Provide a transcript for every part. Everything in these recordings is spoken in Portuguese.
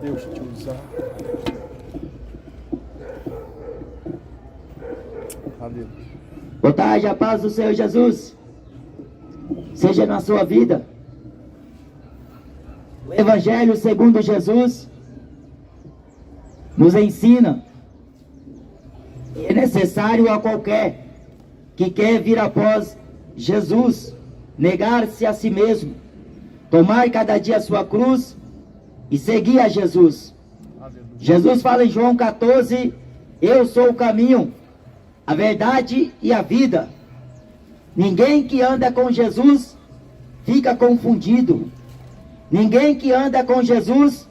Deus te usar. Aleluia. Boa tarde, a paz do Senhor Jesus seja na sua vida. O Evangelho segundo Jesus nos ensina que é necessário a qualquer que quer vir após Jesus negar-se a si mesmo, tomar cada dia a sua cruz e seguir a Jesus. Jesus fala em João 14: eu sou o caminho, a verdade e a vida. Ninguém que anda com Jesus fica confundido. Ninguém que anda com Jesus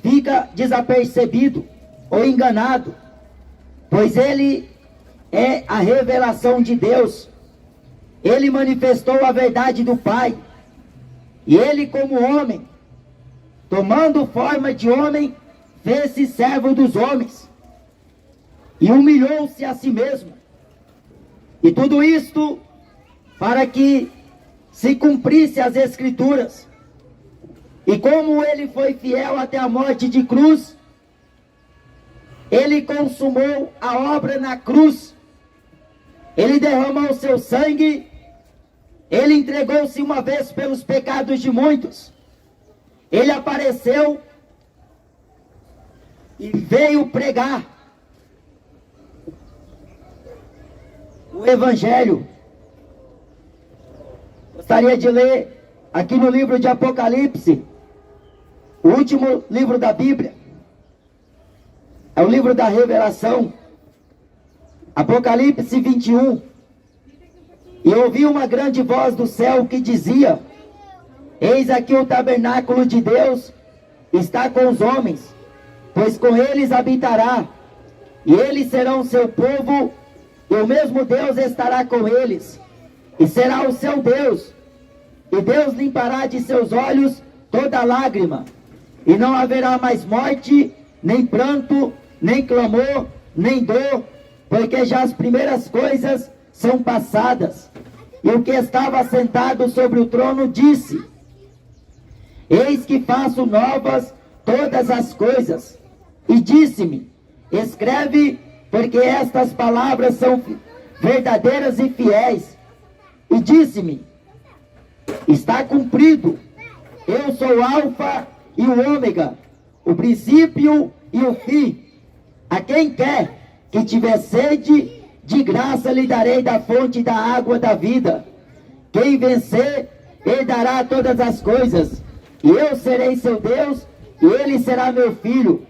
fica desapercebido ou enganado, pois ele é a revelação de Deus. Ele manifestou a verdade do Pai. E ele, como homem, tomando forma de homem, fez-se servo dos homens e humilhou-se a si mesmo. E tudo isto para que se cumprisse as Escrituras. E como ele foi fiel até a morte de cruz, ele consumou a obra na cruz. Ele derramou seu sangue. Ele entregou-se uma vez pelos pecados de muitos. Ele apareceu e veio pregar o Evangelho. Gostaria de ler aqui no livro de Apocalipse, o último livro da Bíblia. É o livro da Revelação. Apocalipse 21. E ouvi uma grande voz do céu que dizia: eis aqui o tabernáculo de Deus está com os homens, pois com eles habitará, e eles serão seu povo, e o mesmo Deus estará com eles, e será o seu Deus, e Deus limpará de seus olhos toda lágrima, e não haverá mais morte, nem pranto, nem clamor, nem dor, porque já as primeiras coisas são passadas. E o que estava sentado sobre o trono disse: eis que faço novas todas as coisas. E disse-me: escreve, porque estas palavras são verdadeiras e fiéis. E disse-me: está cumprido. Eu sou o Alfa e o Ômega, o princípio e o fim. A quem quer que tiver sede, de graça lhe darei da fonte da água da vida. Quem vencer, herdará todas as coisas. E eu serei seu Deus, e ele será meu filho.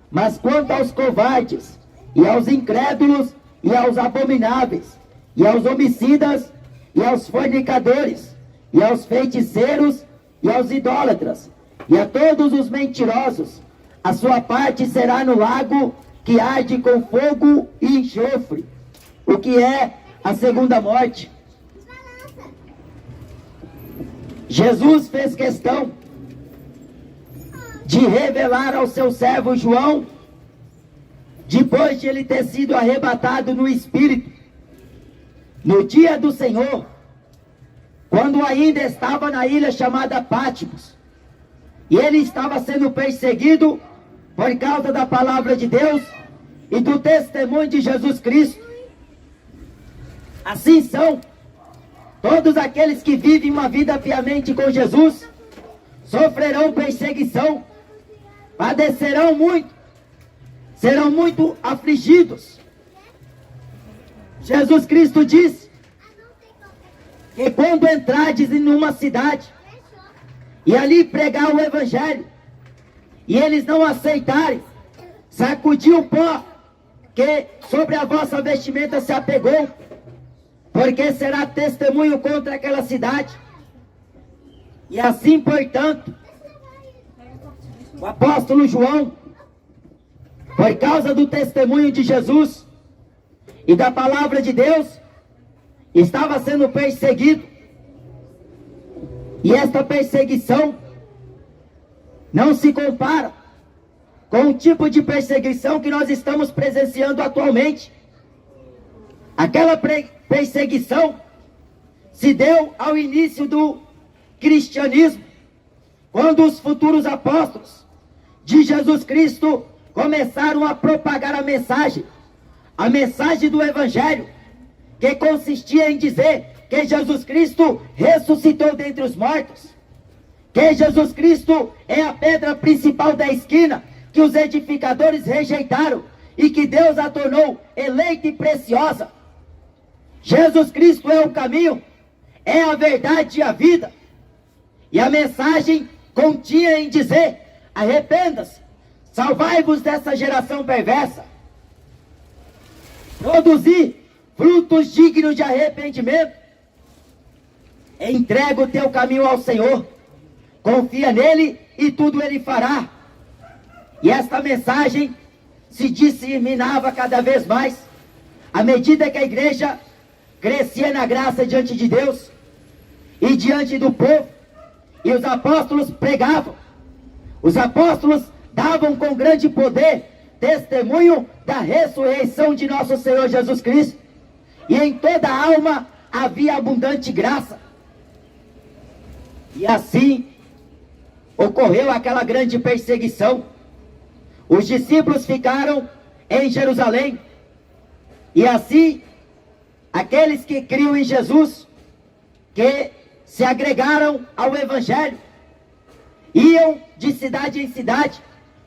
Mas quanto aos covardes, e aos incrédulos, e aos abomináveis, e aos homicidas, e aos fornicadores, e aos feiticeiros, e aos idólatras, e a todos os mentirosos, a sua parte será no lago que arde com fogo e enxofre, o que é a segunda morte. Jesus fez questão de revelar ao seu servo João, depois de ele ter sido arrebatado no Espírito, no dia do Senhor, quando ainda estava na ilha chamada Pátimos, e ele estava sendo perseguido por causa da palavra de Deus e do testemunho de Jesus Cristo. Assim são todos aqueles que vivem uma vida piamente com Jesus, sofrerão perseguição, padecerão muito, serão muito afligidos. Jesus Cristo disse que quando entrardes em uma cidade e ali pregar o Evangelho, e eles não aceitarem, sacudir o pó que sobre a vossa vestimenta se apegou, porque será testemunho contra aquela cidade. E assim, portanto, o apóstolo João, por causa do testemunho de Jesus e da palavra de Deus, estava sendo perseguido. E esta perseguição não se compara com o tipo de perseguição que nós estamos presenciando atualmente. Aquela perseguição se deu ao início do cristianismo, quando os futuros apóstolos de Jesus Cristo começaram a propagar a mensagem do Evangelho, que consistia em dizer que Jesus Cristo ressuscitou dentre os mortos, que Jesus Cristo é a pedra principal da esquina, que os edificadores rejeitaram e que Deus a tornou eleita e preciosa. Jesus Cristo é o caminho, é a verdade e a vida. E a mensagem continha em dizer: arrependa-se, salvai-vos dessa geração perversa, produzi frutos dignos de arrependimento, entrega o teu caminho ao Senhor, confia nele e tudo ele fará. E esta mensagem se disseminava cada vez mais, à medida que a igreja crescia na graça diante de Deus e diante do povo, e os apóstolos pregavam, os apóstolos davam com grande poder testemunho da ressurreição de nosso Senhor Jesus Cristo, e em toda a alma havia abundante graça. E assim ocorreu aquela grande perseguição. Os discípulos ficaram em Jerusalém, e assim aqueles que criam em Jesus, que se agregaram ao Evangelho, iam de cidade em cidade,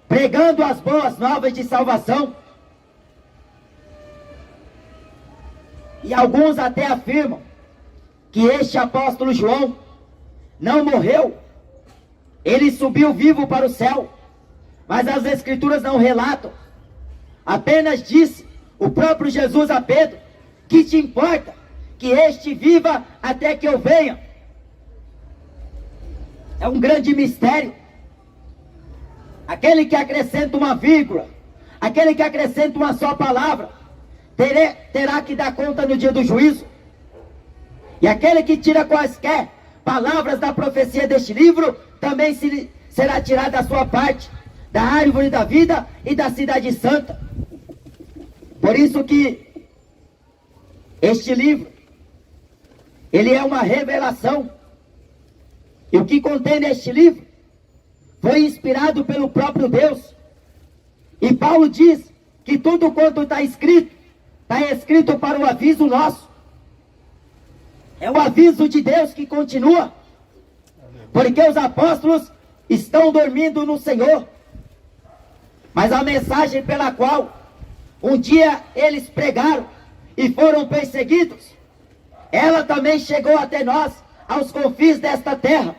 pregando as boas novas de salvação. E alguns até afirmam que este apóstolo João não morreu, ele subiu vivo para o céu, mas as Escrituras não relatam. Apenas disse o próprio Jesus a Pedro: que te importa que este viva até que eu venha? É um grande mistério. Aquele que acrescenta uma vírgula, aquele que acrescenta uma só palavra, terá que dar conta no dia do juízo. E aquele que tira quaisquer palavras da profecia deste livro, também será tirado da sua parte, da árvore da vida e da cidade santa. Por isso que este livro, ele é uma revelação. E o que contém neste livro foi inspirado pelo próprio Deus. E Paulo diz que tudo quanto está escrito para o aviso nosso. É o aviso de Deus que continua, porque os apóstolos estão dormindo no Senhor. Mas a mensagem pela qual um dia eles pregaram e foram perseguidos, ela também chegou até nós, aos confins desta terra.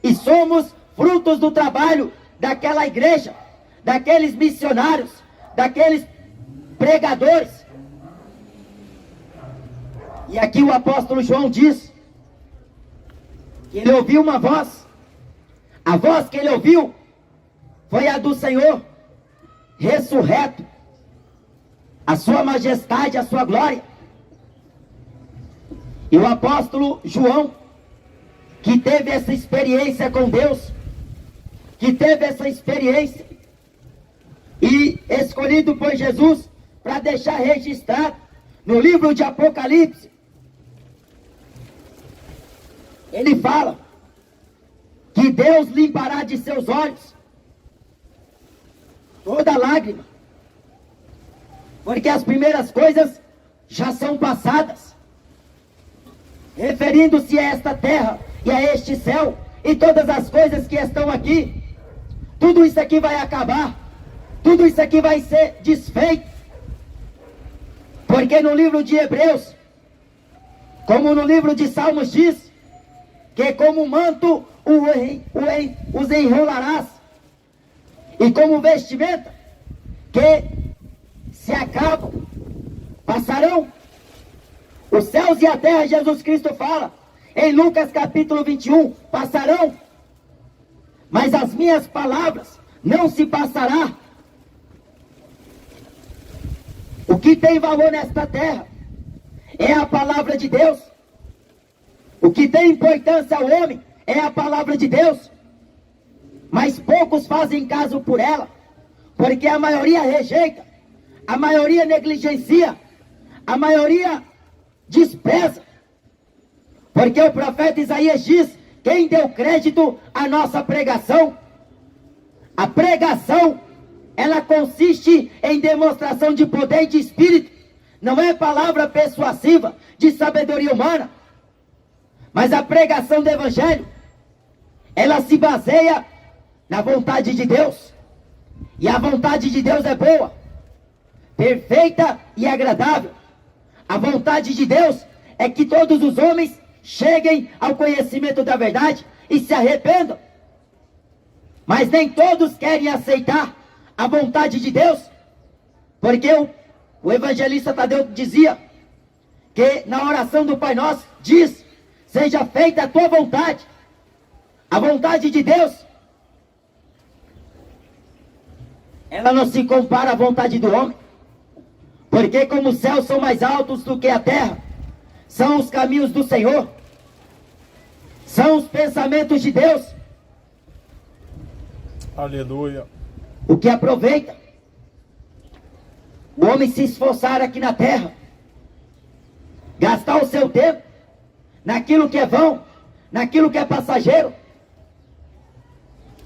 E somos frutos do trabalho daquela igreja, daqueles missionários, daqueles pregadores. E aqui o apóstolo João diz que ele ouviu uma voz. A voz que ele ouviu foi a do Senhor ressurreto, a sua majestade, a sua glória. E o apóstolo João, que teve essa experiência com Deus, que teve essa experiência e escolhido por Jesus para deixar registrado no livro de Apocalipse, ele fala que Deus limpará de seus olhos toda lágrima, porque as primeiras coisas já são passadas, referindo-se a esta terra e a este céu e todas as coisas que estão aqui. Tudo isso aqui vai acabar, tudo isso aqui vai ser desfeito, porque no livro de Hebreus, como no livro de Salmos diz, que como manto os enrolarás, e como vestimenta que se acabam, passarão. Os céus e a terra, Jesus Cristo fala em Lucas capítulo 21, passarão, mas as minhas palavras não se passará. O que tem valor nesta terra é a palavra de Deus. O que tem importância ao homem é a palavra de Deus. Mas poucos fazem caso por ela, porque a maioria rejeita, a maioria negligencia, a maioria despreza. Porque o profeta Isaías diz: quem deu crédito à nossa pregação? A pregação, ela consiste em demonstração de poder e de espírito. Não é palavra persuasiva de sabedoria humana. Mas a pregação do evangelho, ela se baseia na vontade de Deus. E a vontade de Deus é boa, perfeita e agradável. A vontade de Deus é que todos os homens cheguem ao conhecimento da verdade e se arrependam. Mas nem todos querem aceitar a vontade de Deus, porque o evangelista Tadeu dizia que na oração do Pai Nosso diz: seja feita a tua vontade. A vontade de Deus, ela não se compara à vontade do homem, porque como os céus são mais altos do que a terra, são os caminhos do Senhor, são os pensamentos de Deus. Aleluia. O que aproveita o homem se esforçar aqui na terra, gastar o seu tempo naquilo que é vão, naquilo que é passageiro,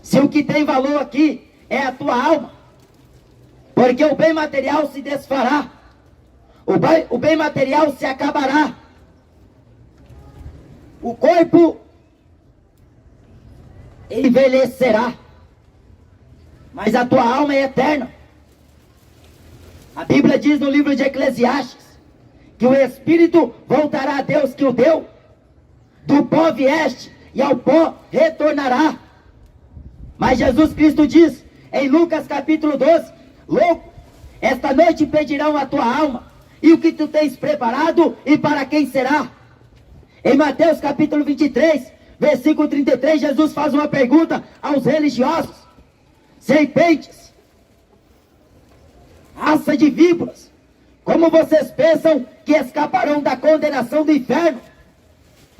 se o que tem valor aqui é a tua alma, porque o bem material se desfará, o bem material se acabará, o corpo envelhecerá, mas a tua alma é eterna. A Bíblia diz no livro de Eclesiastes que o Espírito voltará a Deus que o deu, do pó vieste e ao pó retornará. Mas Jesus Cristo diz em Lucas capítulo 12: louco, esta noite pedirão a tua alma, e o que tu tens preparado e para quem será? Em Mateus capítulo 23, versículo 33, Jesus faz uma pergunta aos religiosos: serpentes, raça de víboras, como vocês pensam que escaparão da condenação do inferno?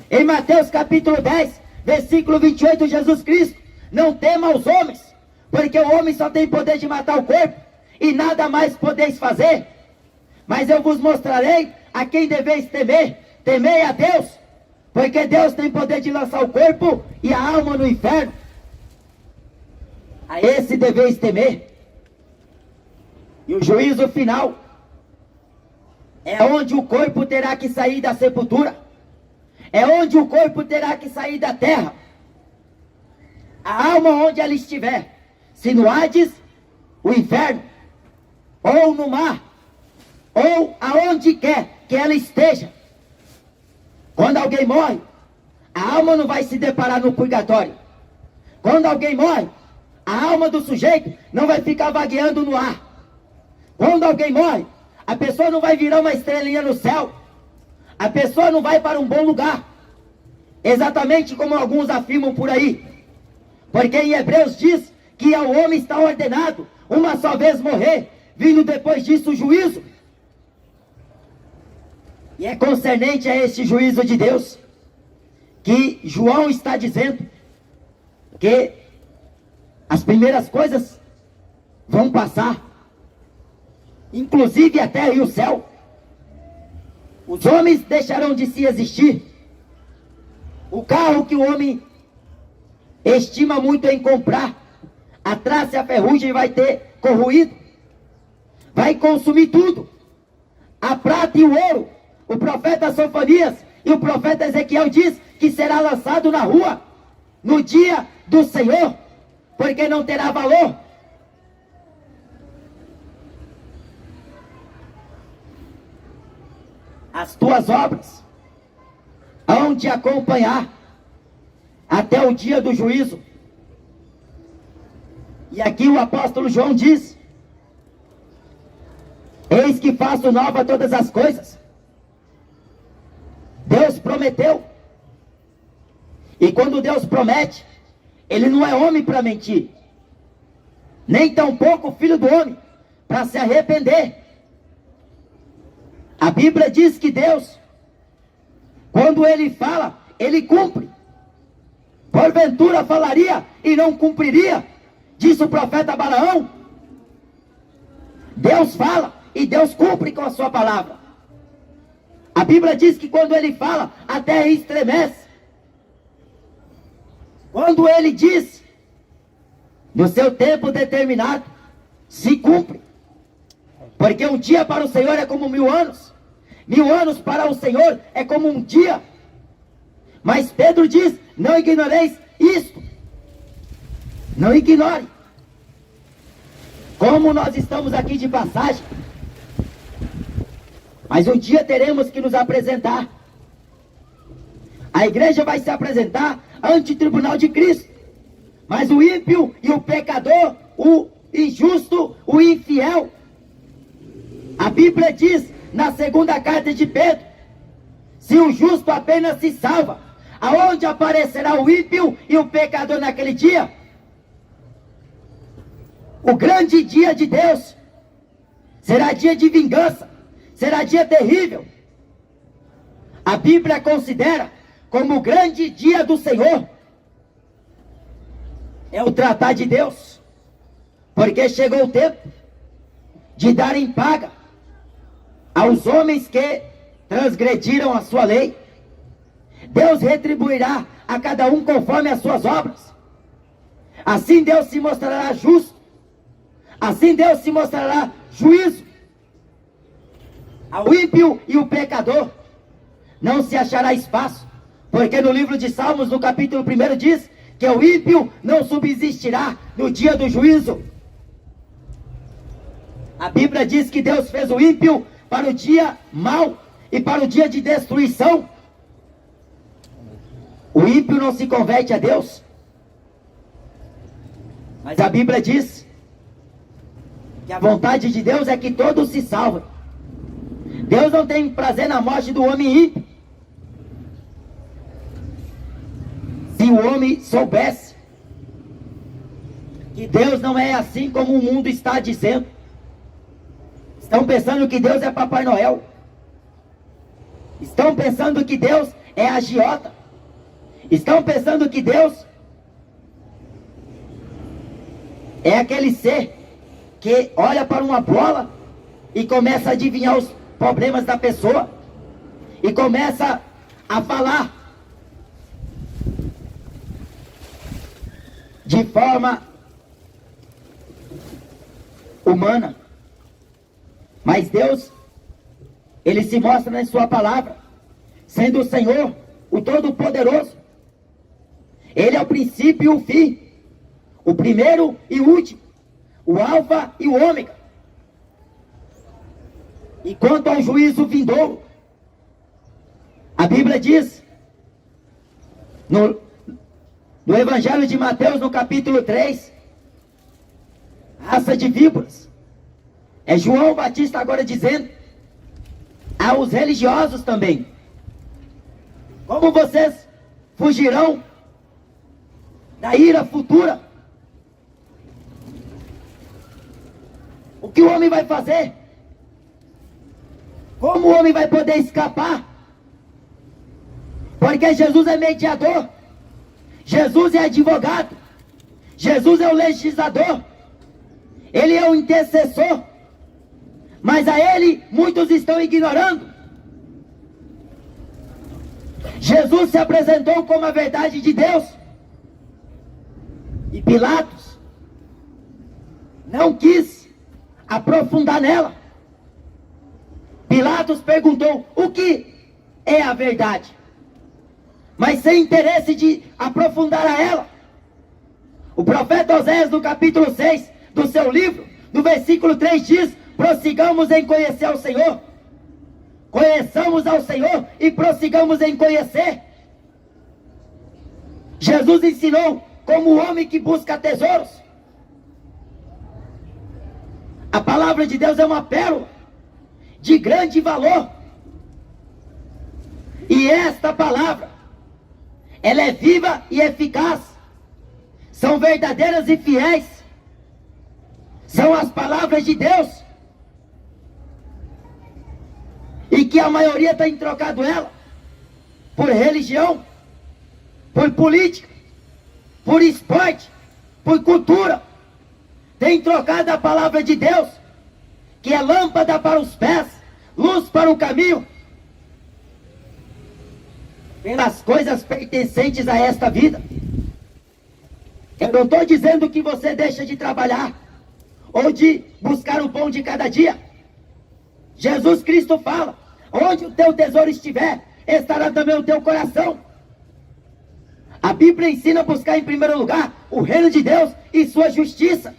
Em Mateus capítulo 10, versículo 28, Jesus Cristo: não tema os homens, porque o homem só tem poder de matar o corpo, e nada mais podeis fazer. Mas eu vos mostrarei a quem deveis temer. Temei a Deus, porque Deus tem poder de lançar o corpo e a alma no inferno. A esse deveis temer. E o juízo final é onde o corpo terá que sair da sepultura, é onde o corpo terá que sair da terra. A alma onde ela estiver, se no Hades, o inferno, ou no mar, ou aonde quer que ela esteja. Quando alguém morre, a alma não vai se deparar no purgatório. Quando alguém morre, a alma do sujeito não vai ficar vagueando no ar. Quando alguém morre, a pessoa não vai virar uma estrelinha no céu. A pessoa não vai para um bom lugar. Exatamente como alguns afirmam por aí. Porque em Hebreus diz que ao homem está ordenado uma só vez morrer, vindo depois disso o juízo. E é concernente a este juízo de Deus que João está dizendo que as primeiras coisas vão passar, inclusive a terra e o céu. Os homens deixarão de se existir. O carro que o homem estima muito em comprar, a traça e a ferrugem vai ter corroído, vai consumir tudo. A prata e o ouro, o profeta Sofonias e o profeta Ezequiel diz que será lançado na rua no dia do Senhor, porque não terá valor. As tuas obras hão de acompanhar até o dia do juízo. E aqui o apóstolo João diz: eis que faço nova todas as coisas. Deus prometeu. E quando Deus promete, Ele não é homem para mentir, nem tampouco filho do homem para se arrepender. A Bíblia diz que Deus, quando Ele fala, Ele cumpre. Porventura falaria e não cumpriria, disse o profeta Balaão. Deus fala e Deus cumpre com a sua palavra. A Bíblia diz que quando Ele fala, a terra estremece. Quando Ele diz, no seu tempo determinado, se cumpre. Porque um dia para o Senhor é como 1000 anos. 1000 anos para o Senhor é como um dia. Mas Pedro diz, não ignoreis isto. Não ignore. Como nós estamos aqui de passagem, mas um dia teremos que nos apresentar. A igreja vai se apresentar ante o tribunal de Cristo. Mas o ímpio e o pecador, o injusto, o infiel, a Bíblia diz na segunda carta de Pedro, se o justo apenas se salva, aonde aparecerá o ímpio e o pecador naquele dia? O grande dia de Deus será dia de vingança, será dia terrível. A Bíblia considera como o grande dia do Senhor é o tratar de Deus, porque chegou o tempo de dar em paga aos homens que transgrediram a sua lei. Deus retribuirá a cada um conforme as suas obras. Assim Deus se mostrará justo, assim Deus se mostrará juízo. Ao ímpio e o pecador não se achará espaço, porque no livro de Salmos, no capítulo 1, diz que o ímpio não subsistirá no dia do juízo. A Bíblia diz que Deus fez o ímpio para o dia mau e para o dia de destruição. O ímpio não se converte a Deus, mas a Bíblia diz que a vontade de Deus é que todos se salvem. Deus não tem prazer na morte do homem ímpio. Se o homem soubesse que Deus não é assim como o mundo está dizendo, estão pensando que Deus é Papai Noel, estão pensando que Deus é agiota, estão pensando que Deus é aquele ser que olha para uma bola e começa a adivinhar os problemas da pessoa e começa a falar de forma humana. Mas Deus, Ele se mostra na sua palavra, sendo o Senhor, o Todo-Poderoso. Ele é o princípio e o fim, o primeiro e o último, o alfa e o ômega. E quanto ao juízo vindouro, a Bíblia diz, no Evangelho de Mateus, no capítulo 3, raça de víboras. É João Batista agora dizendo aos religiosos também: como vocês fugirão da ira futura? O que o homem vai fazer? Como o homem vai poder escapar? Porque Jesus é mediador, Jesus é advogado, Jesus é o legislador, Ele é o intercessor. Mas a Ele muitos estão ignorando. Jesus se apresentou como a verdade de Deus, e Pilatos não quis aprofundar nela. Pilatos perguntou: o que é a verdade? Mas sem interesse de aprofundar a ela. O profeta Oséias, no capítulo 6 do seu livro, no versículo 3 diz: prossigamos em conhecer ao Senhor. Conheçamos ao Senhor e prossigamos em conhecer. Jesus ensinou como o homem que busca tesouros. A palavra de Deus é uma pérola de grande valor. E esta palavra, ela é viva e eficaz. São verdadeiras e fiéis. São as palavras de Deus. E que a maioria tem trocado ela por religião, por política, por esporte, por cultura. Tem trocado a palavra de Deus, que é lâmpada para os pés, luz para o caminho, pelas coisas pertencentes a esta vida. Eu não estou dizendo que você deixa de trabalhar ou de buscar o pão de cada dia. Jesus Cristo fala: onde o teu tesouro estiver, estará também o teu coração. A Bíblia ensina a buscar em primeiro lugar o reino de Deus e sua justiça.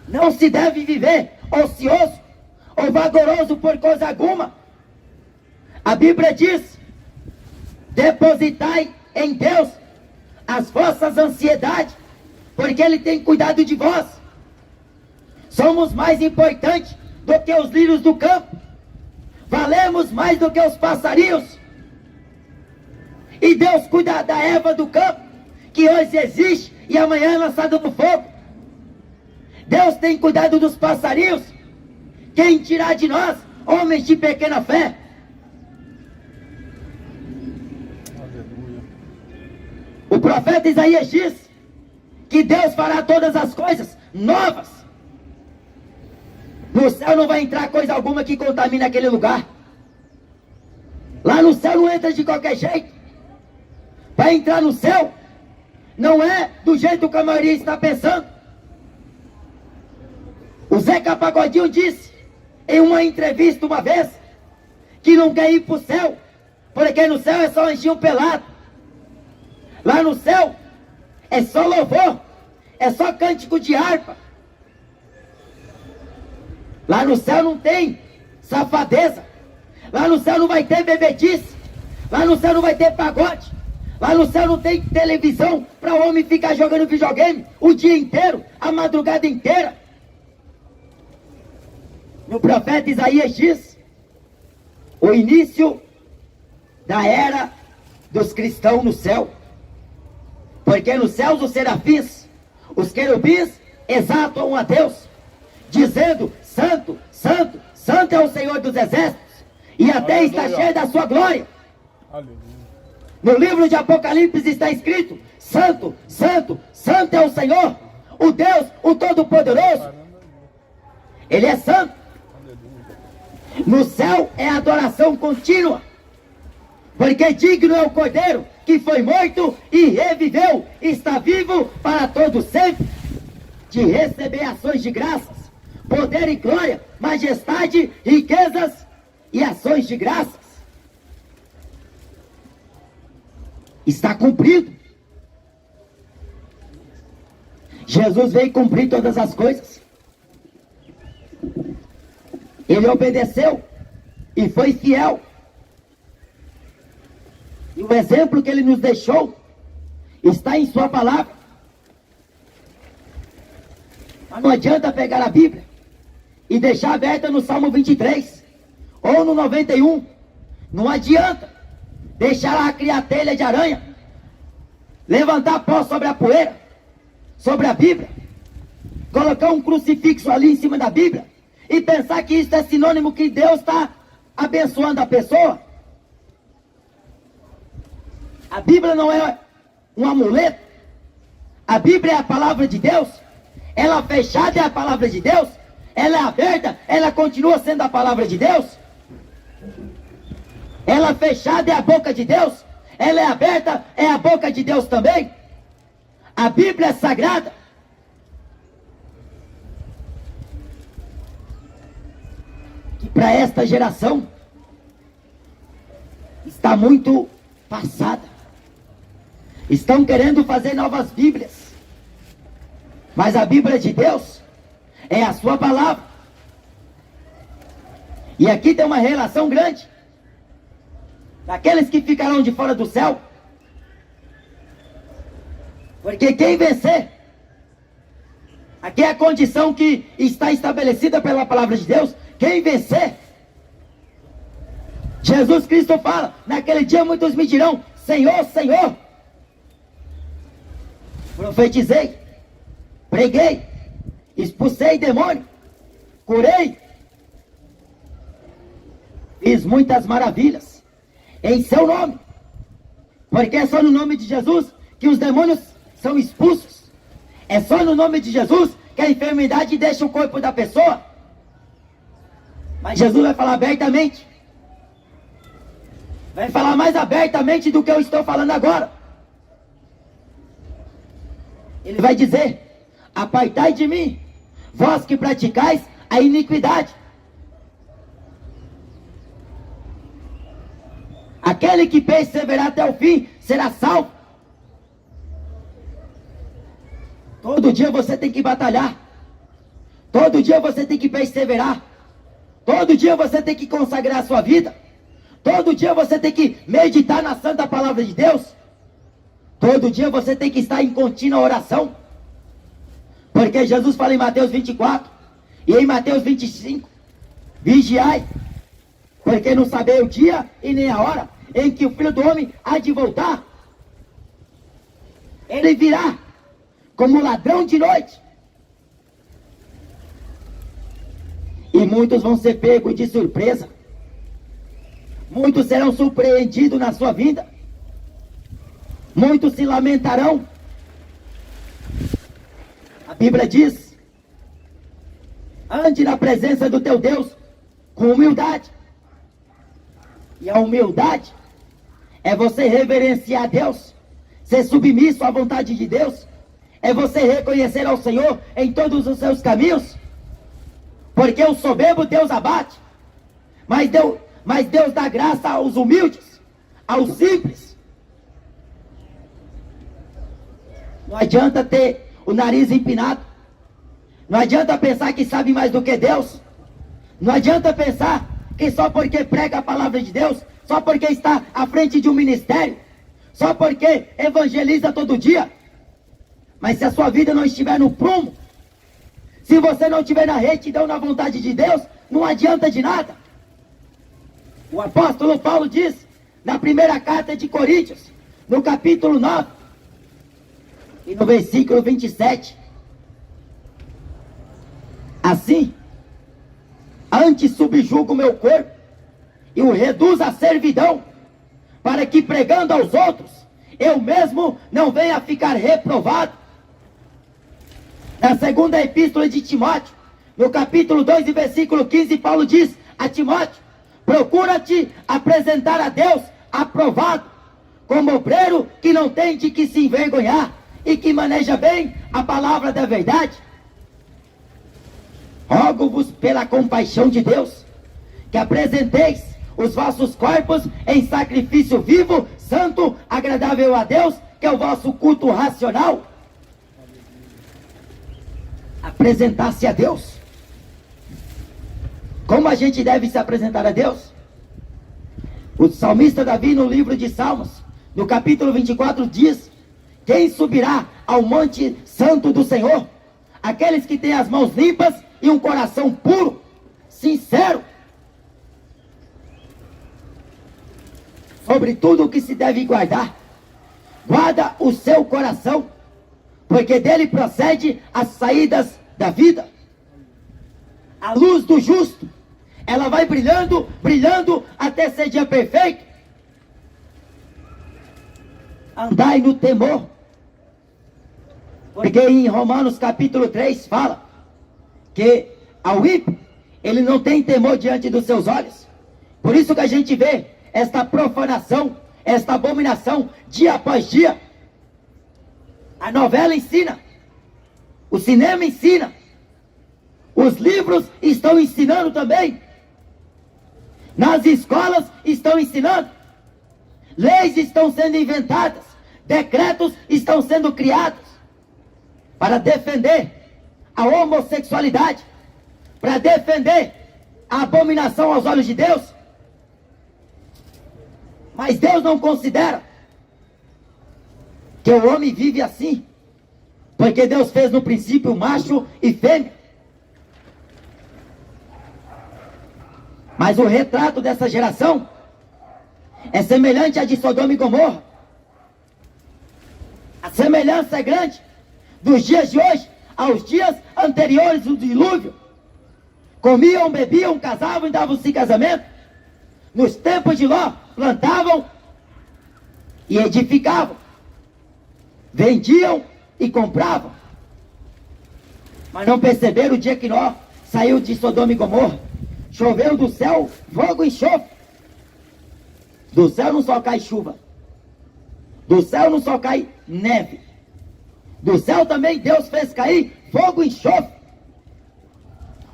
Não se deve viver ocioso ou vagaroso por coisa alguma. A Bíblia diz: depositai em Deus as vossas ansiedades, porque Ele tem cuidado de vós. Somos mais importantes do que os lírios do campo. Valemos mais do que os passarinhos. E Deus cuida da erva do campo, que hoje existe e amanhã é lançada no fogo. Deus tem cuidado dos passarinhos. Quem tirar de nós, homens de pequena fé? Aleluia. O profeta Isaías diz que Deus fará todas as coisas novas. No céu não vai entrar coisa alguma que contamine aquele lugar. Lá no céu não entra de qualquer jeito. Vai entrar no céu não é do jeito que a maioria está pensando. O Zeca Pagodinho disse em uma entrevista uma vez que não quer ir para o céu, porque no céu é só anjinho pelado. Lá no céu é só louvor, é só cântico de harpa. Lá no céu não tem safadeza. Lá no céu não vai ter bebedice. Lá no céu não vai ter pagode. Lá no céu não tem televisão para o homem ficar jogando videogame o dia inteiro, a madrugada inteira. O profeta Isaías diz o início da era dos cristãos no céu. Porque nos céus os serafins, os querubins exaltam a Deus, dizendo: Santo, Santo, Santo é o Senhor dos exércitos, e a terra está cheia da sua glória. Aleluia. No livro de Apocalipse está escrito: Santo, Santo, Santo é o Senhor, o Deus, o Todo-Poderoso. Ele é santo. No céu é adoração contínua, porque digno é o Cordeiro que foi morto e reviveu, está vivo para todo sempre, de receber ações de graças, poder e glória, majestade, riquezas e ações de graças. Está cumprido. Jesus veio cumprir todas as coisas. Ele obedeceu e foi fiel. E o exemplo que ele nos deixou está em sua palavra. Mas não adianta pegar a Bíblia e deixar aberta no Salmo 23 ou no 91. Não adianta deixar lá criar telha de aranha, levantar pó sobre a poeira, sobre a Bíblia, colocar um crucifixo ali em cima da Bíblia e pensar que isso é sinônimo que Deus está abençoando a pessoa. A Bíblia não é um amuleto. A Bíblia é a palavra de Deus. Ela fechada é a palavra de Deus. Ela é aberta, ela continua sendo a palavra de Deus. Ela fechada é a boca de Deus. Ela é aberta, é a boca de Deus também. A Bíblia é sagrada. Que para esta geração está muito passada. Estão querendo fazer novas Bíblias. Mas a Bíblia de Deus é a sua palavra. E aqui tem uma relação grande daqueles que ficarão de fora do céu. Porque quem vencer, aqui é a condição que está estabelecida pela palavra de Deus. Quem vencer, Jesus Cristo fala: naquele dia muitos me dirão: Senhor, Senhor, profetizei, preguei, expulsei demônio, curei, fiz muitas maravilhas em seu nome. Porque é só no nome de Jesus que os demônios são expulsos. É só no nome de Jesus que a enfermidade deixa o corpo da pessoa. Mas Jesus vai falar abertamente. Vai falar mais abertamente do que eu estou falando agora. Ele vai dizer: apartai de mim, vós que praticais a iniquidade. Aquele que perseverar até o fim será salvo. Todo dia você tem que batalhar. Todo dia você tem que perseverar. Todo dia você tem que consagrar a sua vida. Todo dia você tem que meditar na santa palavra de Deus. Todo dia você tem que estar em contínua oração. Porque Jesus fala em Mateus 24 e em Mateus 25: vigiai, porque não sabei o dia e nem a hora em que o Filho do Homem há de voltar. Ele virá como ladrão de noite. E muitos vão ser pegos de surpresa. Muitos serão surpreendidos na sua vida. Muitos se lamentarão. A Bíblia diz: ande na presença do teu Deus com humildade. E a humildade é você reverenciar a Deus, ser submisso à vontade de Deus, é você reconhecer ao Senhor em todos os seus caminhos. Porque o soberbo Deus abate, mas Deus dá graça aos humildes, aos simples. Não adianta ter o nariz empinado. Não adianta pensar que sabe mais do que Deus. Não adianta pensar que só porque prega a palavra de Deus, só porque está à frente de um ministério, só porque evangeliza todo dia, mas se a sua vida não estiver no prumo, se você não estiver na retidão, na vontade de Deus, não adianta de nada. O apóstolo Paulo diz, na primeira carta de Coríntios, no capítulo 9, e no versículo 27, assim: antes subjugo o meu corpo e o reduzo à servidão, para que pregando aos outros, eu mesmo não venha a ficar reprovado. Na segunda epístola de Timóteo, no capítulo 2 e versículo 15, Paulo diz a Timóteo: procura-te apresentar a Deus aprovado, como obreiro que não tem de que se envergonhar e que maneja bem a palavra da verdade. Rogo-vos pela compaixão de Deus, que apresenteis os vossos corpos em sacrifício vivo, santo, agradável a Deus, que é o vosso culto racional. Apresentar-se a Deus. Como a gente deve se apresentar a Deus? O salmista Davi, no livro de Salmos, no capítulo 24, diz: quem subirá ao monte santo do Senhor? Aqueles que têm as mãos limpas e um coração puro, sincero. Sobre tudo o que se deve guardar, guarda o seu coração, porque dele procede as saídas da vida. A luz do justo, ela vai brilhando, brilhando, até ser dia perfeito. Andai no temor, porque em Romanos capítulo 3 fala que ao ímpio, ele não tem temor diante dos seus olhos. Por isso que a gente vê esta profanação, esta abominação, dia após dia. A novela ensina, o cinema ensina, os livros estão ensinando também, nas escolas estão ensinando, leis estão sendo inventadas, decretos estão sendo criados para defender a homossexualidade, para defender a abominação aos olhos de Deus. Mas Deus não considera que o homem vive assim, porque Deus fez no princípio macho e fêmea. Mas o retrato dessa geração é semelhante à de Sodoma e Gomorra. A semelhança é grande dos dias de hoje aos dias anteriores do dilúvio. Comiam, bebiam, casavam e davam-se em casamento. Nos tempos de Ló, plantavam e edificavam, vendiam e compravam. Mas não perceberam o dia que Ló saiu de Sodoma e Gomorra. Choveu do céu fogo e enxofre. Do céu não só cai chuva, do céu não só cai neve, Do céu também Deus fez cair fogo e enxofre.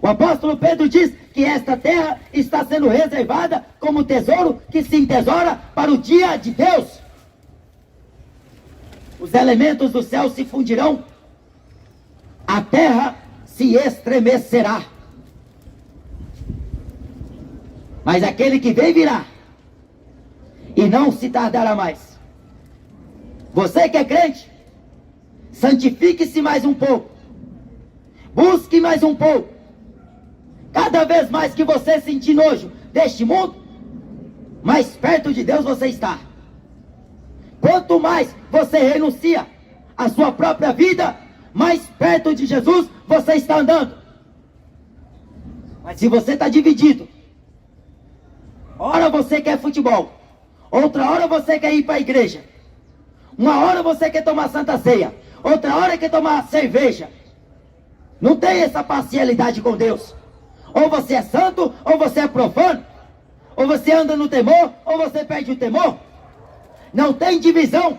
O apóstolo Pedro diz que esta terra está sendo reservada como tesouro que se entesoura para o dia de Deus. Os elementos do céu se fundirão, a terra se estremecerá. Mas aquele que vem virá, e não se tardará mais. Você que é crente, santifique-se mais um pouco, busque mais um pouco. Cada vez mais que você sentir nojo deste mundo, mais perto de Deus você está. Quanto mais você renuncia à sua própria vida, mais perto de Jesus você está andando. Mas se você está dividido, ora você quer futebol, outra hora você quer ir para a igreja, uma hora você quer tomar santa ceia, outra hora quer tomar cerveja. Não tem essa parcialidade com Deus. Ou você é santo, ou você é profano. Ou você anda no temor, ou você perde o temor. Não tem divisão.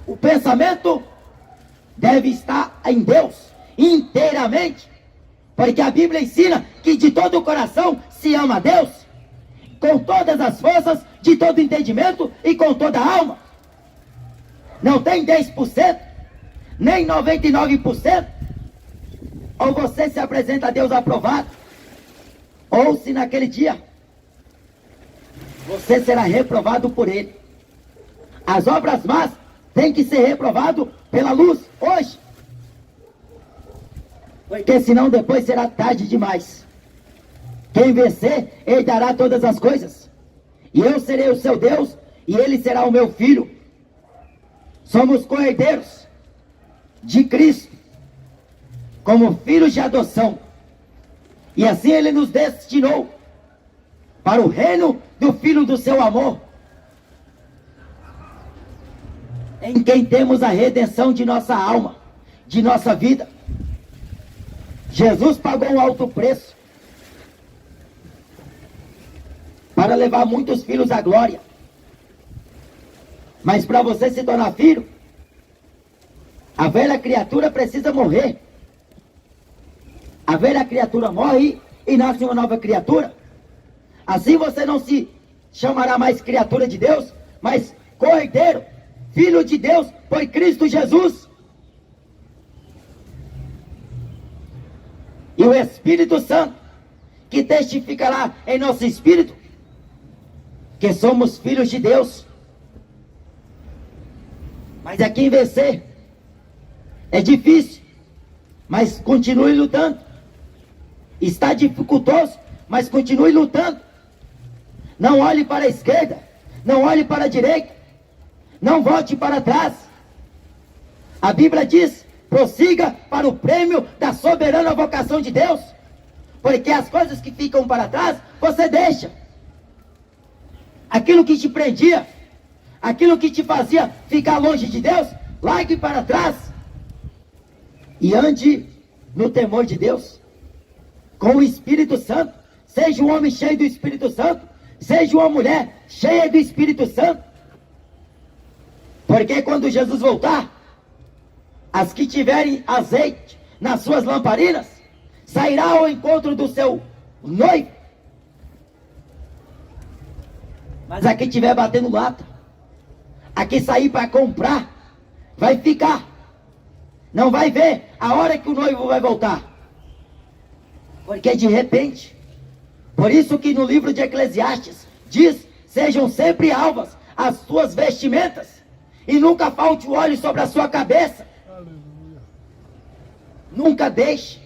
O pensamento deve estar em Deus inteiramente. Porque a Bíblia ensina que de todo o coração se ama a Deus, com todas as forças, de todo entendimento e com toda a alma. Não tem 10%, nem 99%. Ou você se apresenta a Deus aprovado, ou se naquele dia você será reprovado por Ele. As obras más têm que ser reprovado pela luz hoje, porque senão depois será tarde demais. Quem vencer herdará todas as coisas, e eu serei o seu Deus, e ele será o meu filho. Somos co-herdeiros de Cristo, como filhos de adoção, e assim ele nos destinou para o reino do Filho do seu amor, em quem temos a redenção de nossa alma, de nossa vida. Jesus pagou um alto preço para levar muitos filhos à glória. Mas para você se tornar filho, a velha criatura precisa morrer. A velha criatura morre e nasce uma nova criatura. Assim você não se chamará mais criatura de Deus, mas cordeiro, filho de Deus por Cristo Jesus. E o Espírito Santo, que testificará em nosso espírito que somos filhos de Deus. Mas a quem vencer é difícil, mas continue lutando. Está dificultoso, mas continue lutando. Não olhe para a esquerda, não olhe para a direita, não volte para trás. A Bíblia diz: prossiga para o prêmio da soberana vocação de Deus, porque as coisas que ficam para trás, você deixa. Aquilo que te prendia, aquilo que te fazia ficar longe de Deus, largue para trás e ande no temor de Deus, com o Espírito Santo. Seja um homem cheio do Espírito Santo, seja uma mulher cheia do Espírito Santo, porque quando Jesus voltar, as que tiverem azeite nas suas lamparinas sairá ao encontro do seu noivo, mas a que tiver batendo lata, a que sair para comprar, vai ficar, não vai ver a hora que o noivo vai voltar, porque de repente. Por isso que no livro de Eclesiastes diz: sejam sempre alvas as suas vestimentas, e nunca falte o óleo sobre a sua cabeça. Aleluia. Nunca deixe,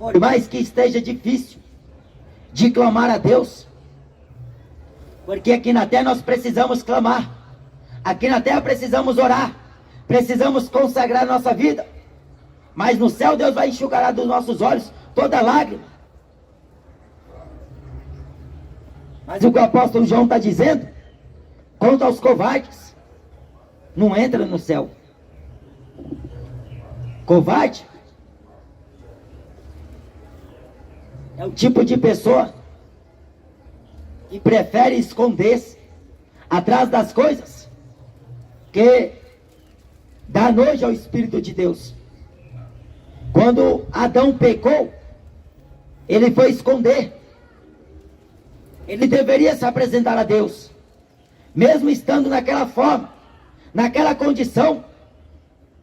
por mais que esteja difícil, de clamar a Deus, porque aqui na terra nós precisamos clamar, aqui na terra precisamos orar, precisamos consagrar nossa vida, mas no céu Deus vai enxugar dos nossos olhos toda lágrima. Mas o que o apóstolo João está dizendo, quanto aos covardes, não entra no céu. Covarde é o tipo de pessoa que prefere esconder-se atrás das coisas que dá nojo ao Espírito de Deus. Quando Adão pecou, ele foi esconder. Ele deveria se apresentar a Deus, mesmo estando naquela forma, naquela condição,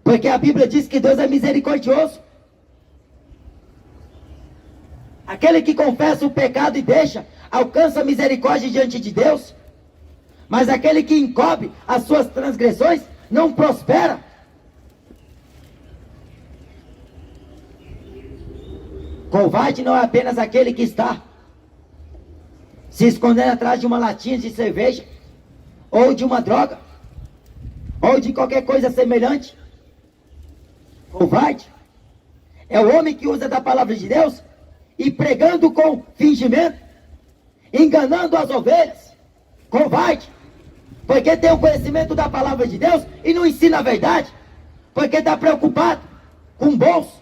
porque a Bíblia diz que Deus é misericordioso. Aquele que confessa o pecado e deixa, alcança misericórdia diante de Deus. Mas aquele que encobre as suas transgressões, não prospera. Covarde não é apenas aquele que está se escondendo atrás de uma latinha de cerveja, ou de uma droga, ou de qualquer coisa semelhante. Covarde é o homem que usa da palavra de Deus e pregando com fingimento, enganando as ovelhas. Covarde, porque tem o conhecimento da palavra de Deus e não ensina a verdade, porque está preocupado com o bolso,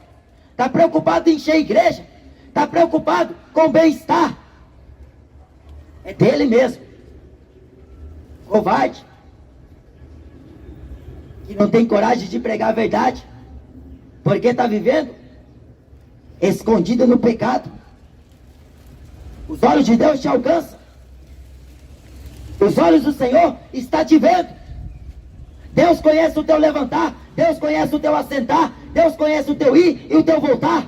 está preocupado em encher a igreja, está preocupado com o bem-estar. É dele mesmo. Covarde, que não tem coragem de pregar a verdade, porque está vivendo escondido no pecado. Os olhos de Deus te alcançam. Os olhos do Senhor estão te vendo. Deus conhece o teu levantar, Deus conhece o teu assentar, Deus conhece o teu ir e o teu voltar.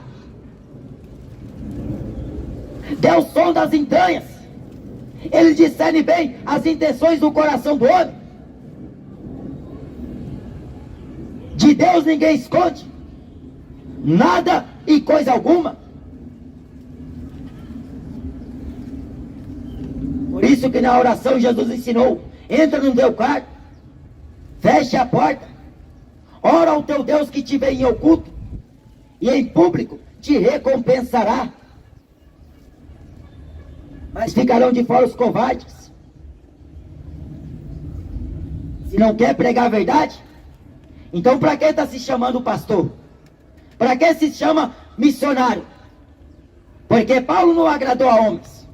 Deus sonda as entranhas. Ele discerne bem as intenções do coração do homem. De Deus ninguém esconde nada e coisa alguma. Por isso que na oração Jesus ensinou: entra no teu quarto, feche a porta, ora ao teu Deus que te vê em oculto, e em público te recompensará. Mas ficarão de fora os covardes. Se não quer pregar a verdade, então para que está se chamando pastor? Para que se chama missionário? Porque Paulo não agradou a homens.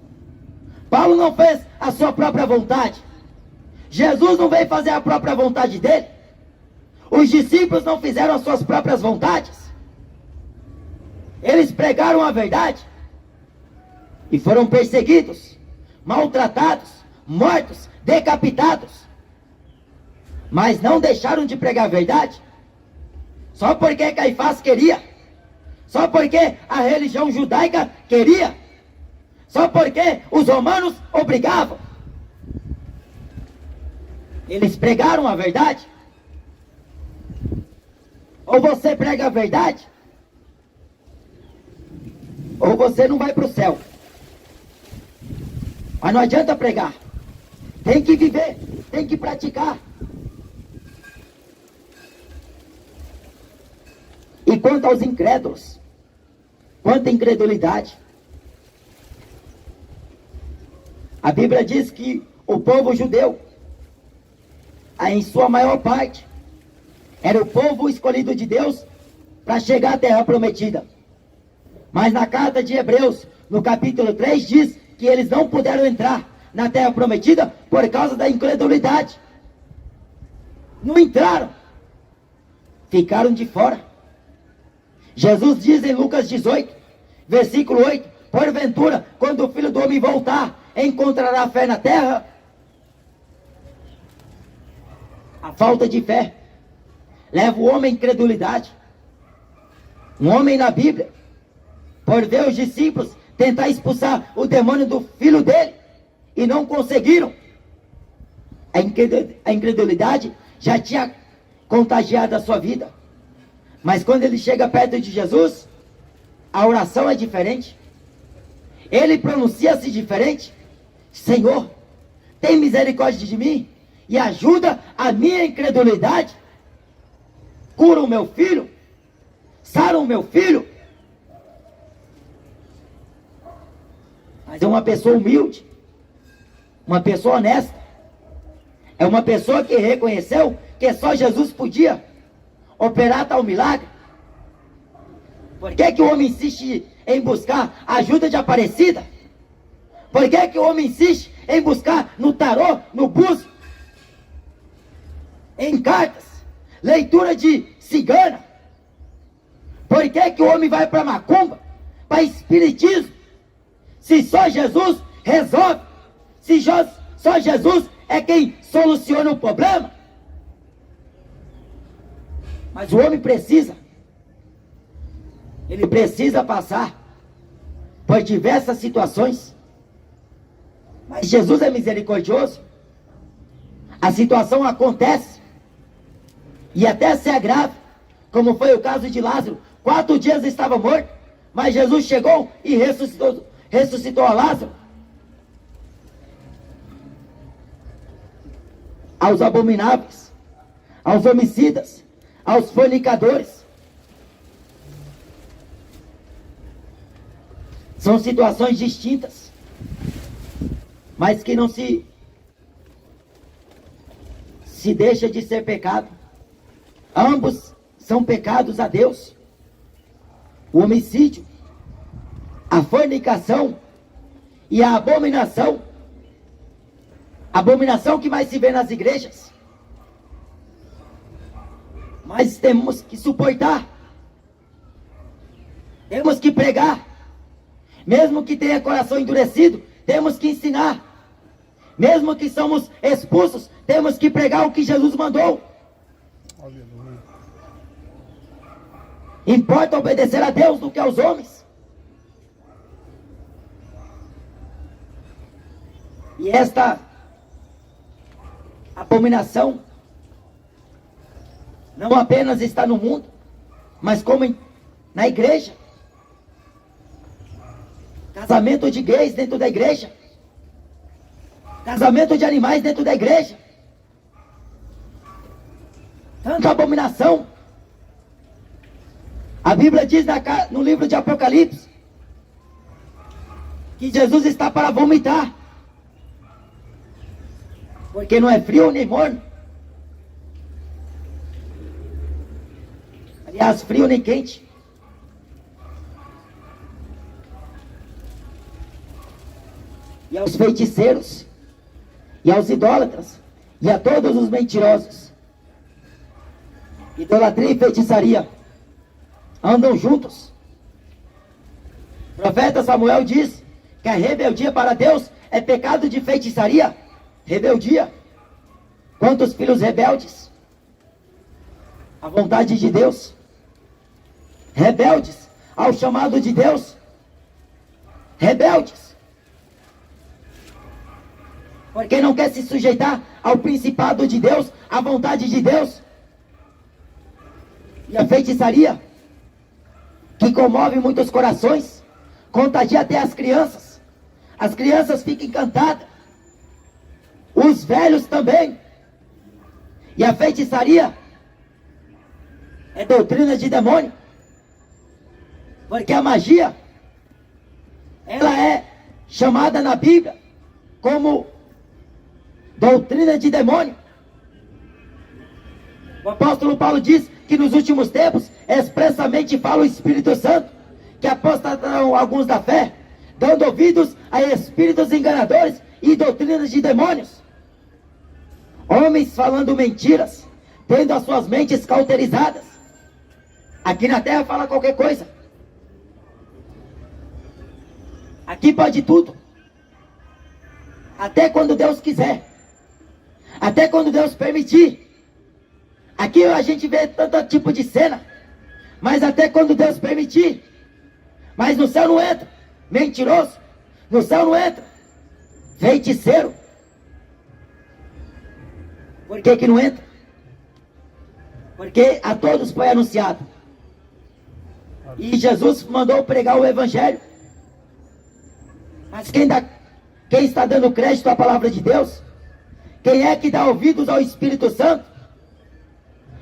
Paulo não fez a sua própria vontade. Jesus não veio fazer a própria vontade dele. Os discípulos não fizeram as suas próprias vontades. Eles pregaram a verdade e foram perseguidos, maltratados, mortos, decapitados. Mas não deixaram de pregar a verdade só porque Caifás queria, só porque a religião judaica queria, só porque os romanos obrigavam. Eles pregaram a verdade. Ou você prega a verdade, ou você não vai para o céu. Mas não adianta pregar. Tem que viver, tem que praticar. E quanto aos incrédulos, quanta incredulidade. A Bíblia diz que o povo judeu, em sua maior parte, era o povo escolhido de Deus para chegar à terra prometida. Mas na carta de Hebreus, no capítulo 3, diz que eles não puderam entrar na terra prometida por causa da incredulidade. Não entraram, ficaram de fora. Jesus diz em Lucas 18, versículo 8: porventura, quando o Filho do Homem voltar, encontrará fé na terra? A falta de fé leva o homem à incredulidade. Um homem na Bíblia, por ver os discípulos tentar expulsar o demônio do filho dele, e não conseguiram. A incredulidade já tinha contagiado a sua vida. Mas quando ele chega perto de Jesus, a oração é diferente. Ele pronuncia-se diferente: Senhor, tem misericórdia de mim e ajuda a minha incredulidade. Cura o meu filho, sara o meu filho. Mas é uma pessoa humilde, uma pessoa honesta, é uma pessoa que reconheceu que só Jesus podia operar tal milagre. Por que que o homem insiste em buscar a ajuda de Aparecida? Por que que o homem insiste em buscar no tarô, no búzio, em cartas, leitura de cigana. Por que que o homem vai para macumba, para espiritismo? Se só Jesus resolve, se só Jesus é quem soluciona o problema. Mas o homem precisa, ele precisa passar por diversas situações. Mas Jesus é misericordioso. A situação acontece e até se agrava, como foi o caso de Lázaro. 4 dias estava morto, mas Jesus chegou e ressuscitou a Lázaro. Aos abomináveis, aos homicidas, aos fornicadores. São situações distintas, mas que não se deixa de ser pecado. Ambos são pecados a Deus. O homicídio, a fornicação e a abominação. Abominação que mais se vê nas igrejas. Mas temos que suportar. Temos que pregar. Mesmo que tenha coração endurecido, temos que ensinar. Mesmo que somos expulsos, temos que pregar o que Jesus mandou. Aleluia. Importa obedecer a Deus do que aos homens. E esta abominação não apenas está no mundo, mas como na igreja. Casamento de gays dentro da igreja. Casamento de animais dentro da igreja. Tanta abominação. A Bíblia diz no livro de Apocalipse que Jesus está para vomitar. Porque não é frio nem morno. Aliás, frio nem quente. E aos feiticeiros, e aos idólatras, e a todos os mentirosos. Idolatria e feitiçaria andam juntos. O profeta Samuel diz que a rebeldia para Deus é pecado de feitiçaria. Rebeldia. Quantos filhos rebeldes à vontade de Deus, rebeldes ao chamado de Deus, rebeldes porque não quer se sujeitar ao principado de Deus, à vontade de Deus. E a feitiçaria, que comove muitos corações, contagia até as crianças. As crianças ficam encantadas, os velhos também. E a feitiçaria é doutrina de demônio, porque a magia, ela é chamada na Bíblia como doutrina de demônio. O apóstolo Paulo diz que nos últimos tempos expressamente fala o Espírito Santo que apostatarão alguns da fé, dando ouvidos a espíritos enganadores e doutrinas de demônios. Homens falando mentiras, tendo as suas mentes cauterizadas. Aqui na terra fala qualquer coisa. Aqui pode tudo. Até quando Deus quiser. Até quando Deus permitir. Aqui a gente vê todo tipo de cena. Mas até quando Deus permitir. Mas no céu não entra mentiroso. No céu não entra feiticeiro. Por que que não entra? Porque a todos foi anunciado. E Jesus mandou pregar o Evangelho. Mas quem está dando crédito à palavra de Deus? Quem é que dá ouvidos ao Espírito Santo?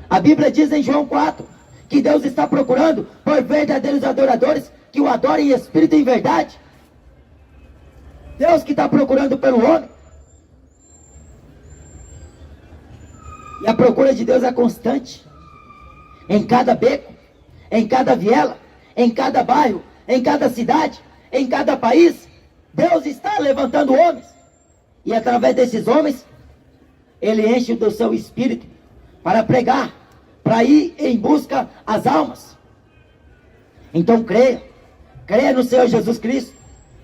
A Bíblia diz em João 4 que Deus está procurando por verdadeiros adoradores que o adorem em espírito e em verdade. Deus que está procurando pelo homem. E a procura de Deus é constante. Em cada beco, em cada viela, em cada bairro, em cada cidade, em cada país, Deus está levantando homens. E através desses homens, Ele enche do seu espírito para pregar para ir em busca às almas. Então creia no Senhor Jesus Cristo,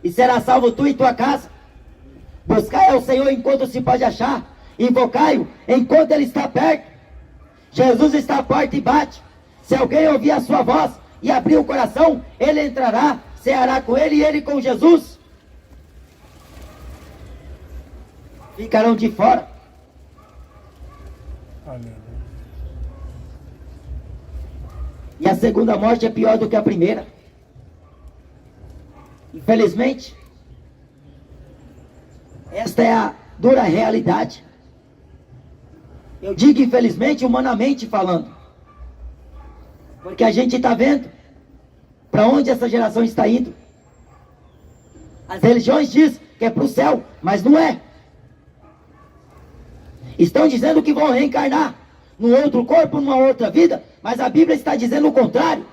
e será salvo tu e tua casa. Buscai ao Senhor enquanto se pode achar, invocai-o enquanto Ele está perto. Jesus está à porta e bate. Se alguém ouvir a sua voz e abrir o coração, Ele entrará, ceará com Ele e Ele com Jesus. Ficarão de fora. Aleluia. E a segunda morte é pior do que a primeira. Infelizmente, esta é a dura realidade. Eu digo infelizmente, humanamente falando, porque a gente está vendo para onde essa geração está indo. As religiões dizem que é para o céu, mas não é. Estão dizendo que vão reencarnar num outro corpo, numa outra vida, mas a Bíblia está dizendo o contrário.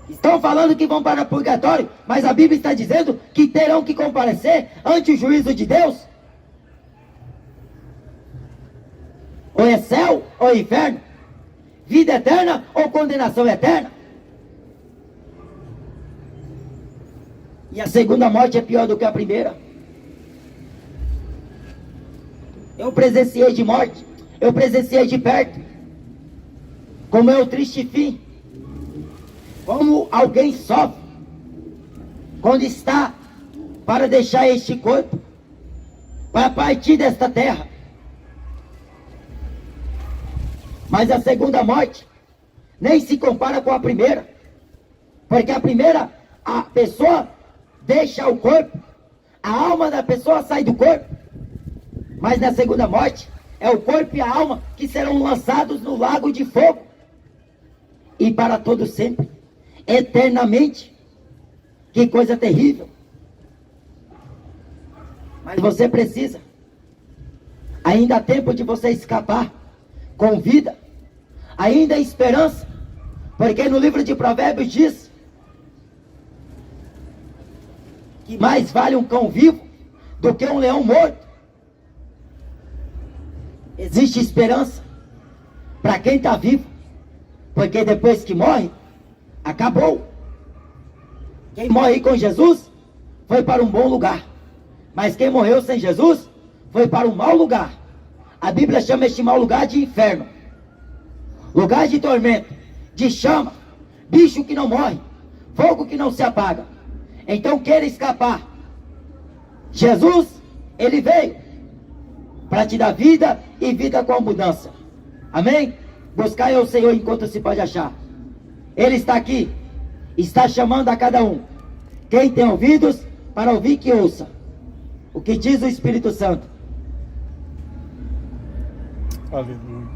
Estão falando que vão para o purgatório, mas a Bíblia está dizendo que terão que comparecer ante o juízo de Deus. Ou é céu ou inferno, vida eterna ou condenação eterna. E a segunda morte é pior do que a primeira. Eu presenciei de morte, eu presenciei de perto, como é o triste fim, como alguém sofre quando está para deixar este corpo, para partir desta terra. Mas a segunda morte nem se compara com a primeira, porque a primeira, a pessoa deixa o corpo, a alma da pessoa sai do corpo, mas na segunda morte é o corpo e a alma que serão lançados no lago de fogo, e para todo sempre, eternamente. Que coisa terrível. Mas você precisa, ainda há tempo de você escapar com vida, ainda há esperança, porque no livro de Provérbios diz que mais vale um cão vivo do que um leão morto. Existe esperança para quem está vivo, porque depois que morre, acabou. Quem morre com Jesus foi para um bom lugar, mas quem morreu sem Jesus foi para um mau lugar. A Bíblia chama este mau lugar de inferno, lugar de tormento, de chama, bicho que não morre, fogo que não se apaga. Então queira escapar. Jesus, Ele veio para te dar vida e vida com abundância. Amém? Buscai ao Senhor enquanto se pode achar. Ele está aqui, está chamando a cada um. Quem tem ouvidos para ouvir, que ouça o que diz o Espírito Santo. Aleluia.